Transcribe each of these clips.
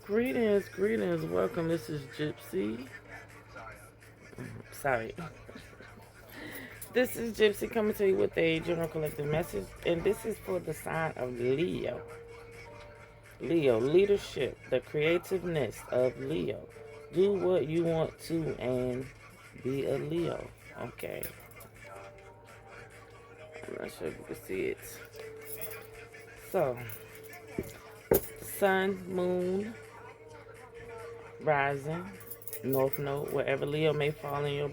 Greetings, greetings, welcome. This is Gyp-C. Sorry. This is Gyp-C coming to you with a general collective message, and this is for the sign of Leo. Leo, leadership, the creativeness of Leo. Do what you want to and be a Leo. Okay. I'm not sure if you can see it. So, sun, moon, rising, north node, wherever Leo may fall in your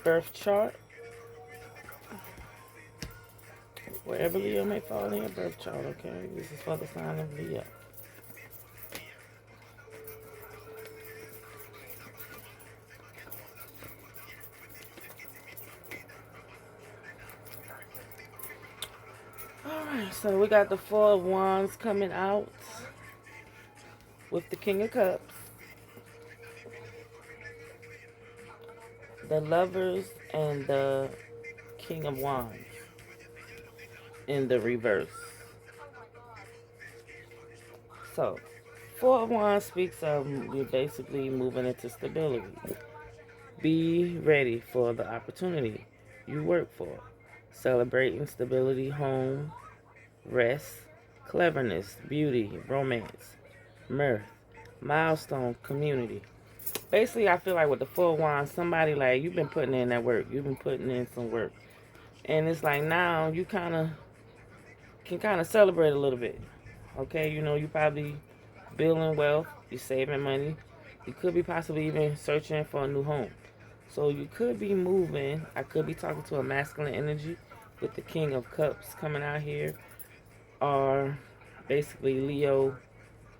birth chart. Wherever Leo may fall in your birth chart, okay? This is for the sign of Leo. Alright, so we got the Four of Wands coming out with the King of Cups, the Lovers, and the King of Wands in the reverse. So, Four of Wands speaks of you basically moving into stability. Be ready for the opportunity you work for. Celebrating stability, home, rest, cleverness, beauty, romance, mirth, milestone, community. Basically, I feel like with the Four of Wands, somebody like you've been putting in that work. You've been putting in some work. And it's like now you can celebrate a little bit. Okay, you probably building wealth, you're saving money. You could be possibly even searching for a new home. So you could be moving. I could be talking to a masculine energy with the King of Cups coming out here. Or basically Leo,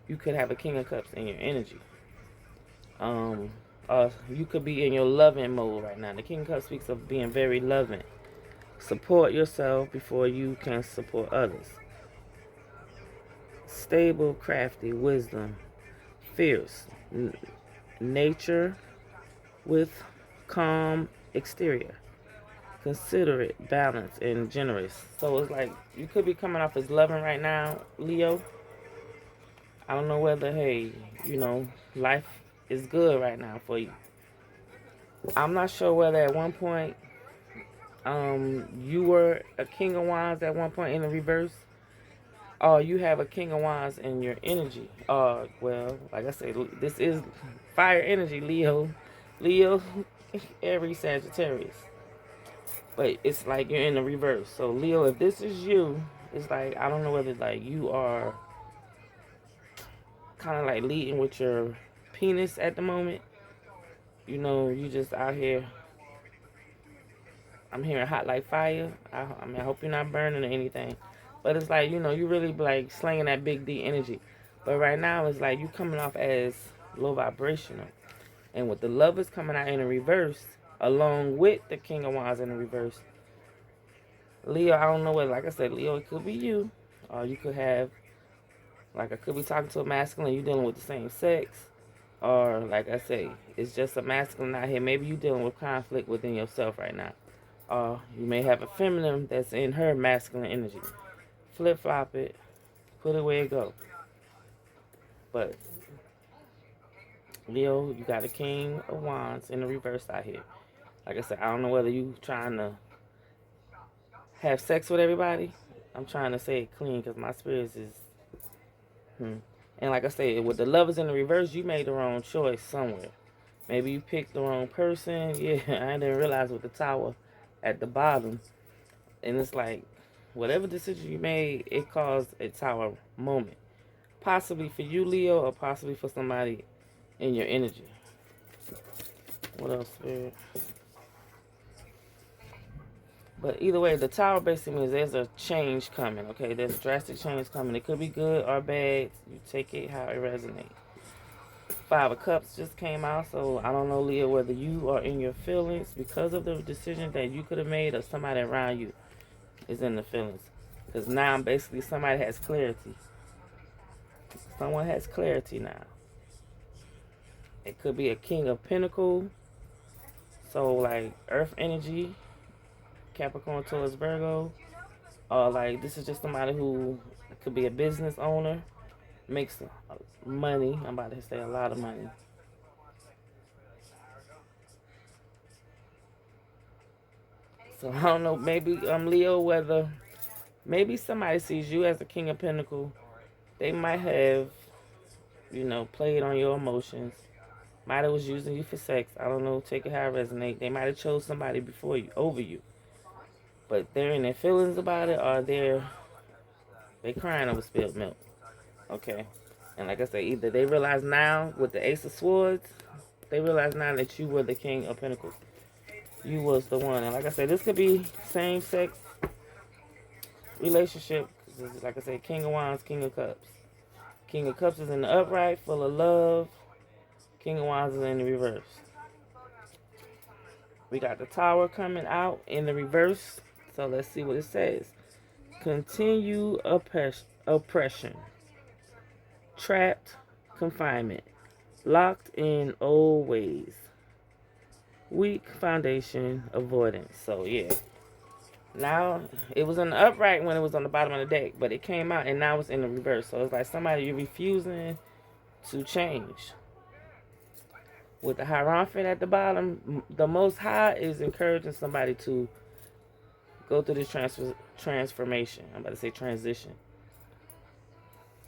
you could have a King of Cups in your energy. Um, you could be in your loving mode right now. The King of Cups speaks of being very loving. Support yourself before you can support others. Stable, crafty, wisdom, fierce, nature with calm exterior, considerate, balanced, and generous. So it's like you could be coming off as loving right now, Leo. I don't know whether, hey, life is good right now for you. I'm not sure whether at one point you were a King of Wands at one point in the reverse, or you have a King of Wands in your energy. Well, like I said, this is fire energy, Leo, Aries, Sagittarius. But it's like you're in the reverse. So Leo, if this is you, it's like I don't know whether like you are kind of like leading with your penis at the moment. You just out here. I'm hearing hot like fire. I hope you're not burning or anything. But it's like, you really like slinging that big D energy. But right now, it's like you coming off as low vibrational. And with the Lovers coming out in the reverse, along with the King of Wands in the reverse, Leo, I don't know what, like I said, Leo, it could be you. Or you could have, like I could be talking to a masculine, you dealing with the same sex. Or, like I say, it's just a masculine out here. Maybe you dealing with conflict within yourself right now. You may have a feminine that's in her masculine energy. Flip-flop it, put it where it go. But, Leo, you got a King of Wands in the reverse out here. Like I said, I don't know whether you trying to have sex with everybody. I'm trying to say it clean because my spirits is... And like I said, with the Lovers in the reverse, you made the wrong choice somewhere. Maybe you picked the wrong person. Yeah, I didn't realize with the Tower at the bottom. And it's like, whatever decision you made, it caused a Tower moment. Possibly for you, Leo, or possibly for somebody in your energy. What else, Spirit? But either way, the Tower basically means there's a change coming, okay? There's a drastic change coming. It could be good or bad. You take it how it resonates. Five of Cups just came out, so I don't know, Leo, whether you are in your feelings because of the decision that you could have made or somebody around you is in the feelings. Because now basically somebody has clarity. Someone has clarity now. It could be a King of Pentacles. So like Earth energy, Capricorn, Taurus, Virgo. Or like this is just somebody who could be a business owner. makes money. I'm about to say a lot of money. So I don't know, maybe Leo, whether maybe somebody sees you as a King of Pentacles. They might have, played on your emotions. Might have was using you for sex. I don't know, take it how it resonate. They might have chose somebody before you, over you. But they're in their feelings about it, or they crying over spilled milk. Okay. And like I said, either they realize now with the Ace of Swords, they realize now that you were the King of Pentacles. You was the one. And like I said, this could be same sex relationship. Like I said, King of Wands, King of Cups. King of Cups is in the upright, full of love. King of Wands is in the reverse. We got the Tower coming out in the reverse. So let's see what it says. Continue oppression. Trapped confinement. Locked in old ways. Weak foundation avoidance. So yeah. Now it was in the upright when it was on the bottom of the deck, but it came out and now it's in the reverse. So it's like somebody you're refusing to change. With the Hierophant at the bottom, the Most High is encouraging somebody to go through this transformation. I'm about to say transition.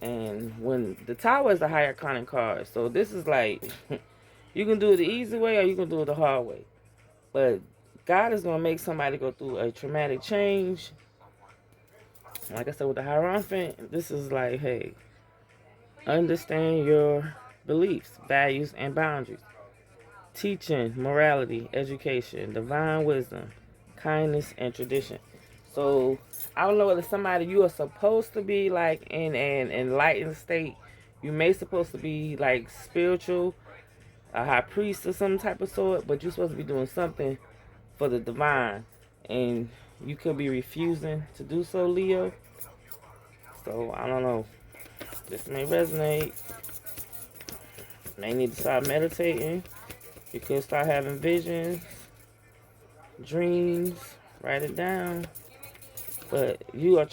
And when the Tower is the higher iconic card, so this is like you can do it the easy way or you can do it the hard way. But God is going to make somebody go through a traumatic change. Like I said, with the Hierophant, this is like, hey, understand your beliefs, values, and boundaries. Teaching, morality, education, divine wisdom, kindness, and tradition. So, I don't know whether somebody you are supposed to be like in an enlightened state. You may supposed to be like spiritual, a high priest or some type of sort, but you're supposed to be doing something for the divine. And you could be refusing to do so, Leo. So, I don't know. This may resonate. May need to start meditating. You could start having visions, dreams, write it down. But your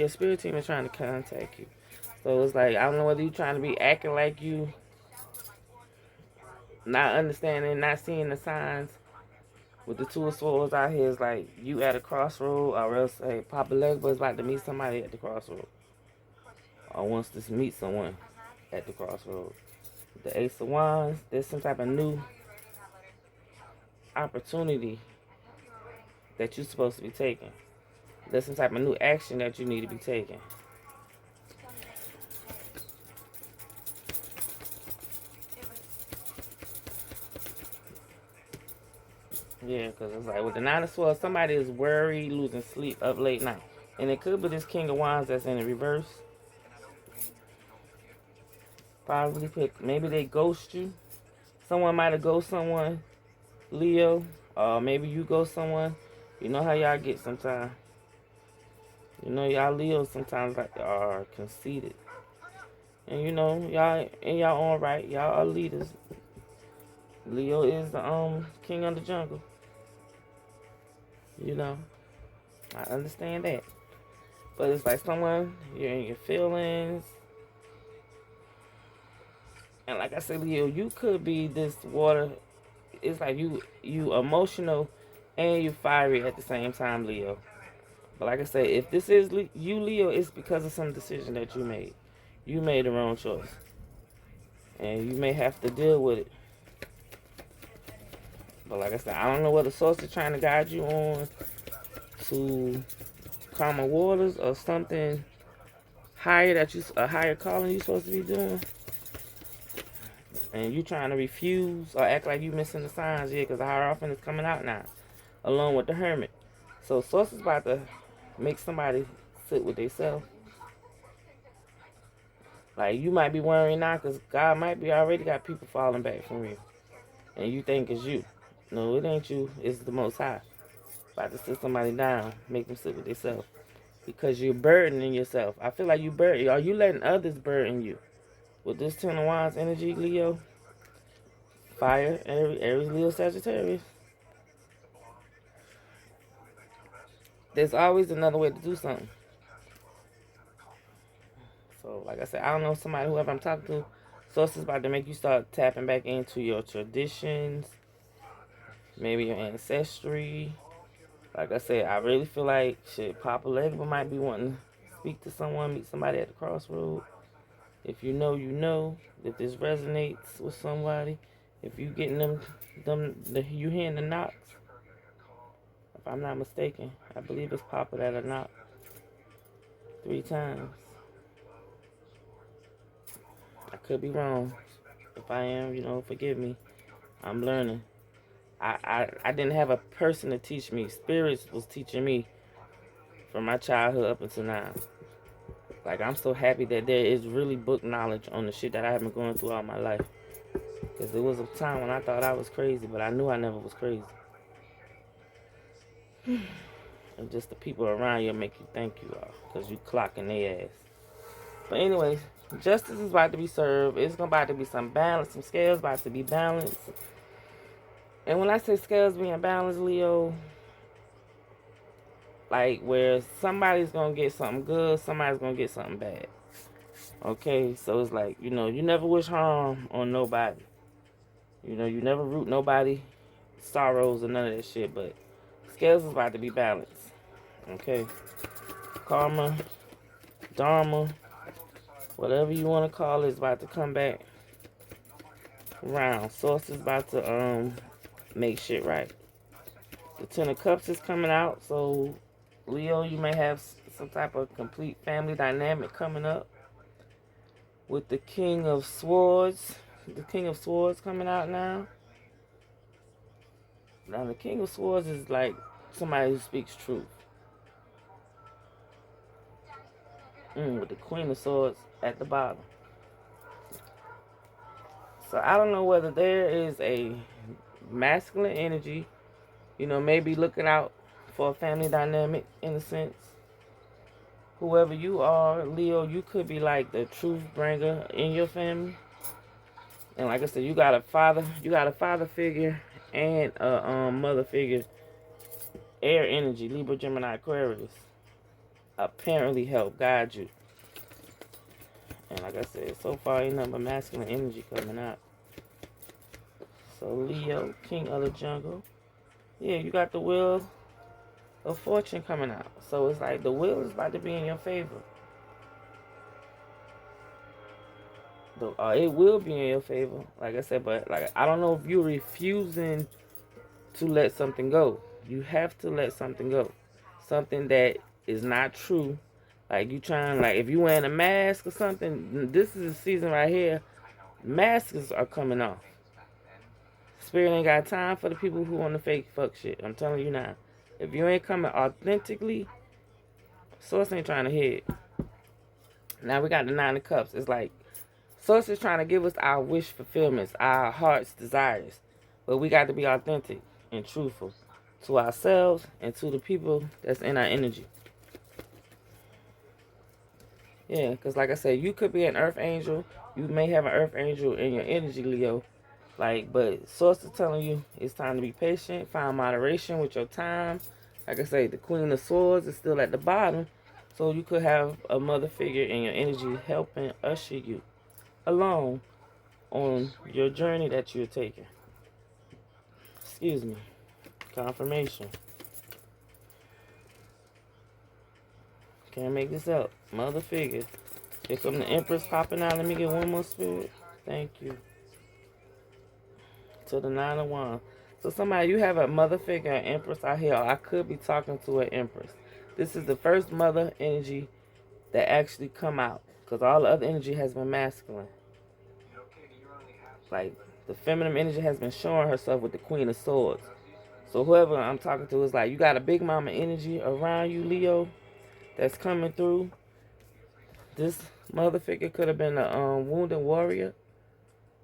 spirit team is trying to contact you. So it's like, I don't know whether you're trying to be acting like you, not understanding, not seeing the signs. With the Two of Swords out here, it's like you at a crossroad, or else, hey, Papa Legba is about to meet somebody at the crossroad. Or wants to meet someone at the crossroad. The Ace of Wands, there's some type of new opportunity that you're supposed to be taking. There's some type of new action that you need to be taking. Yeah, because it's like with the Nine of Swords, somebody is worried, losing sleep, up late night. And it could be this King of Wands that's in the reverse. Probably maybe they ghost you. Someone might have ghosted someone, Leo. Maybe you ghost someone. You know how y'all get sometimes. You know y'all Leos sometimes like are conceited. And you know, y'all in y'all own right, y'all are leaders. Leo is the king of the jungle. You know. I understand that. But it's like someone, you're in your feelings. And like I said, Leo, you could be this water. It's like you emotional and you fiery at the same time, Leo. But like I said, if this is you, Leo, it's because of some decision that you made. You made the wrong choice. And you may have to deal with it. But like I said, I don't know what the source is trying to guide you on to calmer waters or something higher a higher calling you're supposed to be doing. And you trying to refuse or act like you missing the signs, yeah, because the Hierophant is coming out now, along with the Hermit. So source is about to make somebody sit with themselves. Like, you might be worrying now because God might be already got people falling back from you. And you think it's you. No, it ain't you. It's the Most High. About to sit somebody down, make them sit with themselves. Because you're burdening yourself. I feel like you burden. Are you letting others burden you? With this Ten of Wands energy, Leo, fire, Aries, Leo, Sagittarius. There's always another way to do something. So, like I said, I don't know somebody, whoever I'm talking to, source is about to make you start tapping back into your traditions, maybe your ancestry. Like I said, I really feel like shit, Papa Legba might be wanting to speak to someone, meet somebody at the crossroad. If you know, you know. If this resonates with somebody, if you getting you hearing the knocks. If I'm not mistaken, I believe it's Papa that a knock 3 times. I could be wrong. If I am, forgive me. I'm learning. I didn't have a person to teach me. Spirits was teaching me from my childhood up until now. Like, I'm so happy that there is really book knowledge on the shit that I have been going through all my life. Because there was a time when I thought I was crazy, but I knew I never was crazy. And just the people around you make you think you are, because you clocking their ass. But anyways, justice is about to be served. It's about to be some balance. Some scales about to be balanced. And when I say scales being balanced, Leo, like where somebody's going to get something good, somebody's going to get something bad. Okay, so it's like, you never wish harm on nobody. You never root nobody sorrows or none of that shit, but scales is about to be balanced. Okay? Karma, dharma, whatever you want to call it, is about to come back around. Source is about to make shit right. The Ten of Cups is coming out, so Leo, you may have some type of complete family dynamic coming up. With the King of Swords. The King of Swords coming out now. Now, the King of Swords is like somebody who speaks truth. With the Queen of Swords at the bottom. So, I don't know whether there is a masculine energy, maybe looking out for a family dynamic in a sense. Whoever you are, Leo, you could be like the truth bringer in your family. And like I said, you got a father figure and a mother figure. Air energy, Libra, Gemini, Aquarius, apparently help guide you. And like I said, so far ain't nothing but masculine energy coming out. So Leo, King of the Jungle. Yeah, you got the Wheel of Fortune coming out. So it's like the wheel is about to be in your favor. It will be in your favor, like I said, but like I don't know if you're refusing to let something go. You have to let something go. Something that is not true. Like you trying, like if you wearing a mask or something, this is the season right here. Masks are coming off. Spirit ain't got time for the people who want to fake fuck shit. I'm telling you now. If you ain't coming authentically, Source ain't trying to hit. Now we got the Nine of Cups. It's like Source is trying to give us our wish fulfillments, our heart's desires. But we got to be authentic and truthful to ourselves and to the people that's in our energy. Yeah, because like I said, you could be an earth angel. You may have an earth angel in your energy, Leo. But Source is telling you it's time to be patient, find moderation with your time. Like I say, the Queen of Swords is still at the bottom. So you could have a mother figure in your energy helping usher you along on your journey that you're taking. Excuse me. Confirmation. Can't make this up. Mother figure. Here come the Empress popping out. Let me get one more spirit. Thank you. To the 9 of Wands. So somebody, you have a mother figure, an Empress out here. I could be talking to an Empress. This is the first mother energy that actually come out. Because all the other energy has been masculine. Like, the feminine energy has been showing herself with the Queen of Swords. So whoever I'm talking to is like, you got a big mama energy around you, Leo, that's coming through. This mother figure could have been a wounded warrior.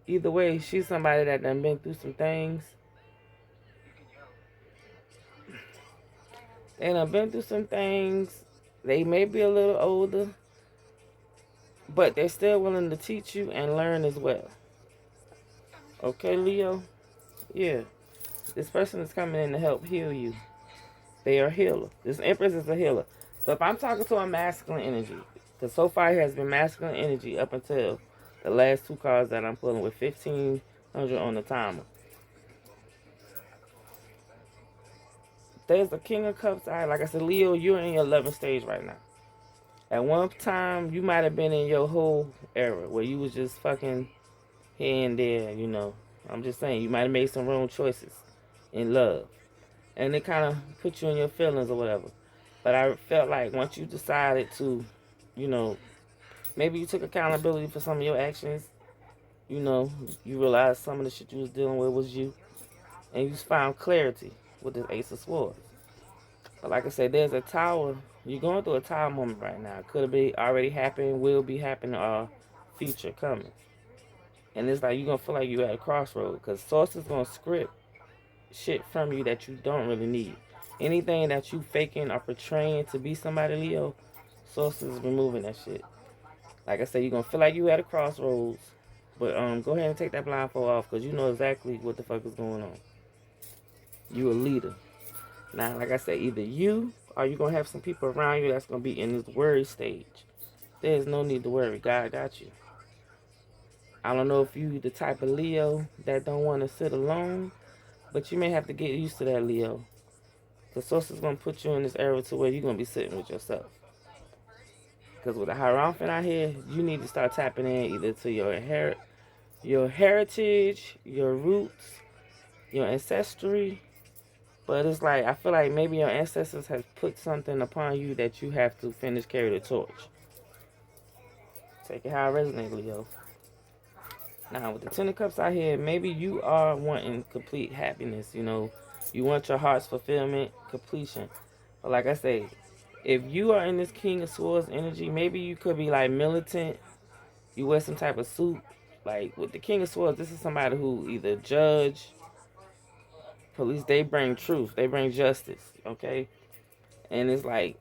Either way, she's somebody that done been through some things. They done been through some things. They may be a little older, but they're still willing to teach you and learn as well. Okay, Leo? Yeah. This person is coming in to help heal you. They are a healer. This Empress is a healer. So if I'm talking to a masculine energy, Because so far it has been masculine energy up until the last two cards that I'm pulling with 1500 on the timer. There's the King of Cups. Like I said, Leo, you're in your 11th stage right now. At one time, you might have been in your whole era where you was just fucking here and there, you know. I'm just saying, you might have made some wrong choices in love. And it kind of put you in your feelings or whatever. But I felt like once you decided to, you know, maybe you took accountability for some of your actions, you know, you realized some of the shit you was dealing with was you. And you found clarity with the Ace of Swords. But like I said, there's a tower. You're going through a tower moment right now. Could be already happening, will be happening, or future coming. And it's like you're going to feel like you're at a crossroad. Because Source is going to script shit from you that you don't really need. Anything that you faking or portraying to be somebody, Leo, Source is removing that shit. Like I said, you're going to feel like you at a crossroads. But go ahead and take that blindfold off because you know exactly what the fuck is going on. You a leader. Now, like I said, either you or you're going to have some people around you that's going to be in this worry stage. There's no need to worry. God got you. I don't know if you the type of Leo that don't want to sit alone, but you may have to get used to that, Leo. The source is going to put you in this era to where you're going to be sitting with yourself. Because with the Hierophant out here, you need to start tapping in either to your heritage, your roots, your ancestry. But it's like, I feel like maybe your ancestors have put something upon you that you have to finish carry the torch. Take it how it resonates, Leo. Now, with the Ten of Cups out here, maybe you are wanting complete happiness, you know. You want your heart's fulfillment, completion. But like I say, if you are in this King of Swords energy, maybe you could be like militant. You wear some type of suit. Like with the King of Swords, this is somebody who either judge, police, they bring truth, they bring justice, okay? And it's like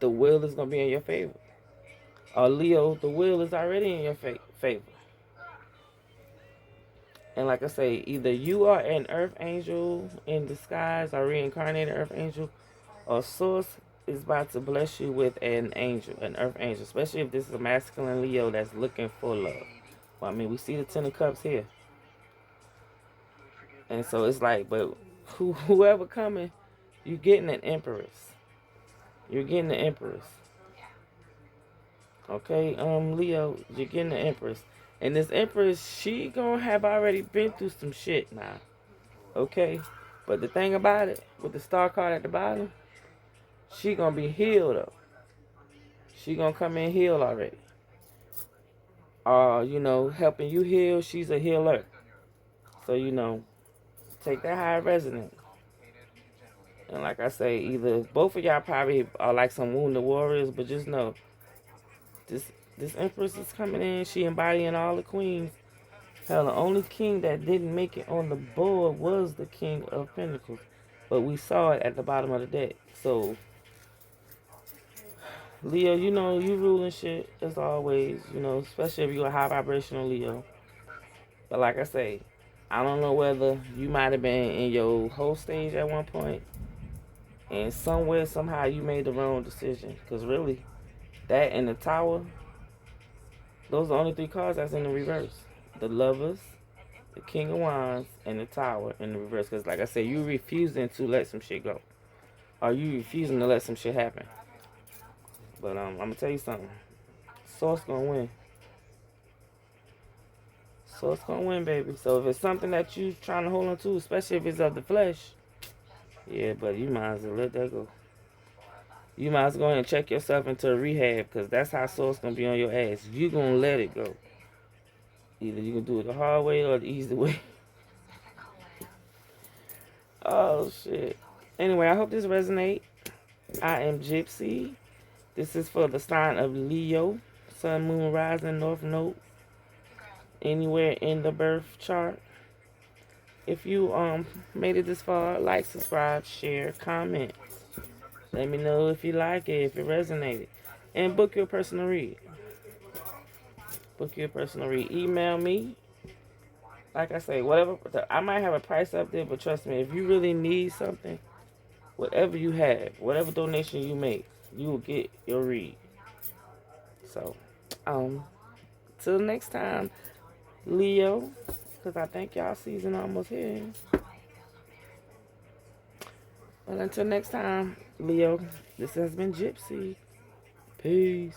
the will is going to be in your favor. Or Leo, the will is already in your favor. And like I say, either you are an earth angel in disguise or reincarnated earth angel, or Source is about to bless you with an angel, an earth angel, especially if this is a masculine Leo that's looking for love. Well, I mean, we see the Ten of Cups here. And so it's like, but whoever coming, you're getting an Empress. You're getting the Empress. Okay, Leo, you're getting the Empress. And this Empress, she gonna have already been through some shit now. Okay? But the thing about it, with the star card at the bottom, she gonna be healed though. She gonna come in healed already. You know, helping you heal, she's a healer. So, you know, take that high resonance. And like I say, either both of y'all probably are like some wounded warriors, but just know, this Empress is coming in, she embodying all the queens. Hell, the only king that didn't make it on the board was the King of Pentacles. But we saw it at the bottom of the deck. So, Leo, you know, you ruling shit as always, you know, especially if you're a high vibrational Leo. But like I say, I don't know whether you might have been in your whole stage at one point, and somewhere, somehow, you made the wrong decision. Because really, that and the Tower, those are the only three cards that's in the reverse. The Lovers, the King of Wands, and the Tower in the reverse. Because like I said, you refusing to let some shit go. Or you refusing to let some shit happen. But I'm going to tell you something. Source going to win. Source going to win, baby. So if it's something that you trying to hold on to, especially if it's of the flesh, yeah, but you might as well let that go. You might as well go ahead and check yourself into a rehab, because that's how Source going to be on your ass. You going to let it go. Either you can do it the hard way or the easy way. Oh, shit. Anyway, I hope this resonates. I am Gyp-C. This is for the sign of Leo. Sun, Moon, Rising, North Node. Anywhere in the birth chart. If you made it this far, like, subscribe, share, comment. Let me know if you like it, if it resonated. And book your personal read. Book your personal read. Email me. Like I say, whatever. I might have a price up there, but trust me, if you really need something, whatever you have, whatever donation you make, you will get your read. So, till next time, Leo, because I think y'all season almost here. But until next time, Leo, this has been Gyp-C. Peace.